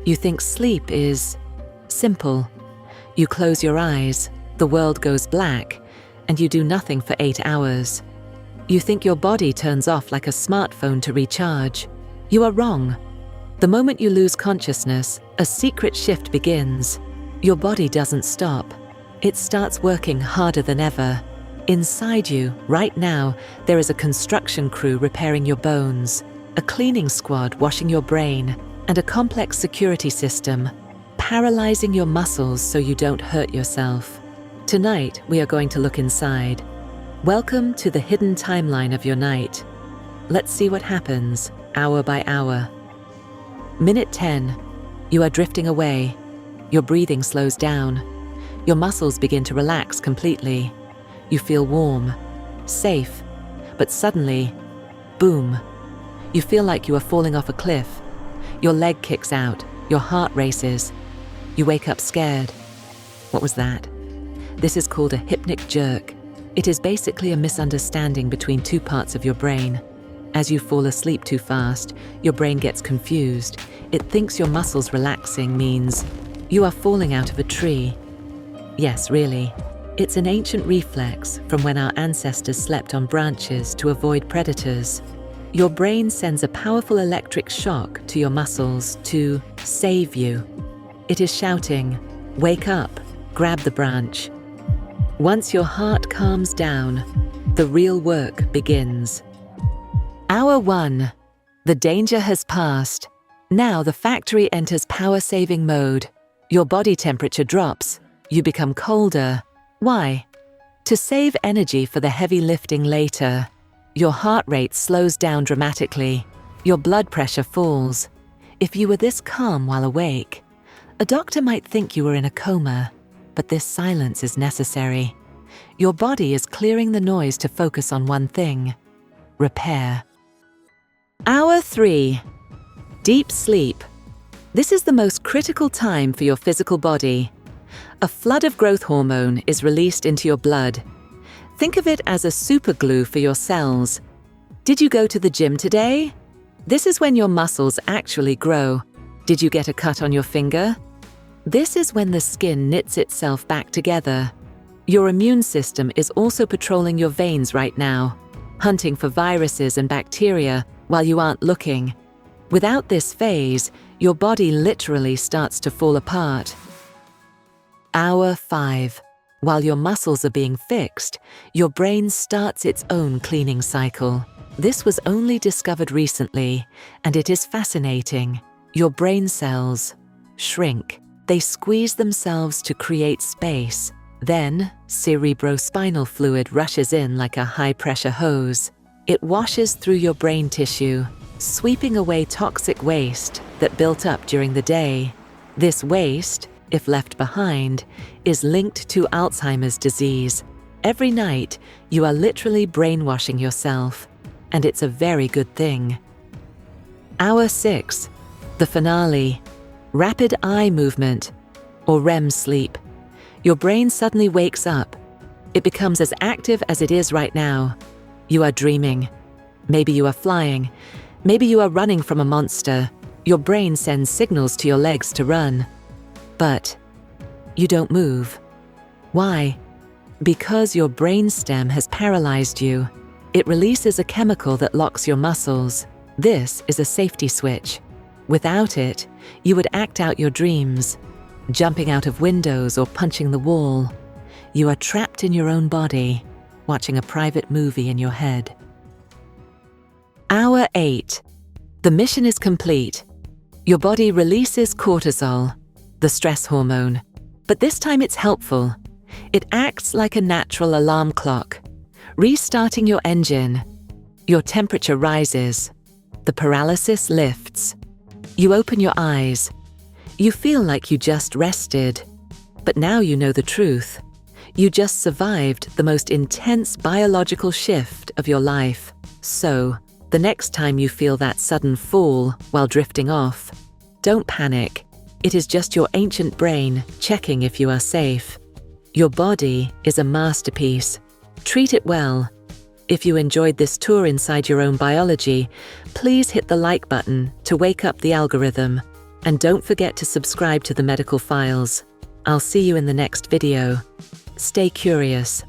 You think sleep is simple. You close your eyes, the world goes black, and you do nothing for 8 hours. You think your body turns off like a smartphone to recharge. You are wrong. The moment you lose consciousness, a secret shift begins. Your body doesn't stop. It starts working harder than ever. Inside you, right now, there is a construction crew repairing your bones, a cleaning squad washing your brain, and a complex security system, paralyzing your muscles so you don't hurt yourself. Tonight, we are going to look inside. Welcome to the hidden timeline of your night. Let's see what happens, hour by hour. Minute 10. You are drifting away. Your breathing slows down. Your muscles begin to relax completely. You feel warm, safe, but suddenly, boom. You feel like you are falling off a cliff. Your leg kicks out, your heart races. You wake up scared. What was that? This is called a hypnic jerk. It is basically a misunderstanding between two parts of your brain. As you fall asleep too fast, your brain gets confused. It thinks your muscles relaxing means you are falling out of a tree. Yes, really. It's an ancient reflex from when our ancestors slept on branches to avoid predators. Your brain sends a powerful electric shock to your muscles to save you. It is shouting, "Wake up, grab the branch." Once your heart calms down, the real work begins. Hour 1. The danger has passed. Now the factory enters power-saving mode. Your body temperature drops. You become colder. Why? To save energy for the heavy lifting later. Your heart rate slows down dramatically. Your blood pressure falls. If you were this calm while awake, a doctor might think you were in a coma, but this silence is necessary. Your body is clearing the noise to focus on one thing: repair. Hour 3. Deep sleep. This is the most critical time for your physical body. A flood of growth hormone is released into your blood. Think of it as a superglue for your cells. Did you go to the gym today? This is when your muscles actually grow. Did you get a cut on your finger? This is when the skin knits itself back together. Your immune system is also patrolling your veins right now, hunting for viruses and bacteria while you aren't looking. Without this phase, your body literally starts to fall apart. Hour 5. While your muscles are being fixed, your brain starts its own cleaning cycle. This was only discovered recently, and it is fascinating. Your brain cells shrink. They squeeze themselves to create space. Then, cerebrospinal fluid rushes in like a high-pressure hose. It washes through your brain tissue, sweeping away toxic waste that built up during the day. This waste, if left behind, is linked to Alzheimer's disease. Every night, you are literally brainwashing yourself, and it's a very good thing. Hour 6. The finale. Rapid eye movement, or REM sleep. Your brain suddenly wakes up. It becomes as active as it is right now. You are dreaming. Maybe you are flying. Maybe you are running from a monster. Your brain sends signals to your legs to run. But you don't move. Why? Because your brainstem has paralyzed you. It releases a chemical that locks your muscles. This is a safety switch. Without it, you would act out your dreams, jumping out of windows or punching the wall. You are trapped in your own body, watching a private movie in your head. Hour 8. The mission is complete. Your body releases cortisol, the stress hormone, but this time it's helpful. It acts like a natural alarm clock, restarting your engine. Your temperature rises. The paralysis lifts. You open your eyes. You feel like you just rested. But now you know the truth. You just survived the most intense biological shift of your life. So, the next time you feel that sudden fall while drifting off, don't panic. It is just your ancient brain checking if you are safe. Your body is a masterpiece. Treat it well. If you enjoyed this tour inside your own biology, please hit the like button to wake up the algorithm. And don't forget to subscribe to the Medical Files. I'll see you in the next video. Stay curious.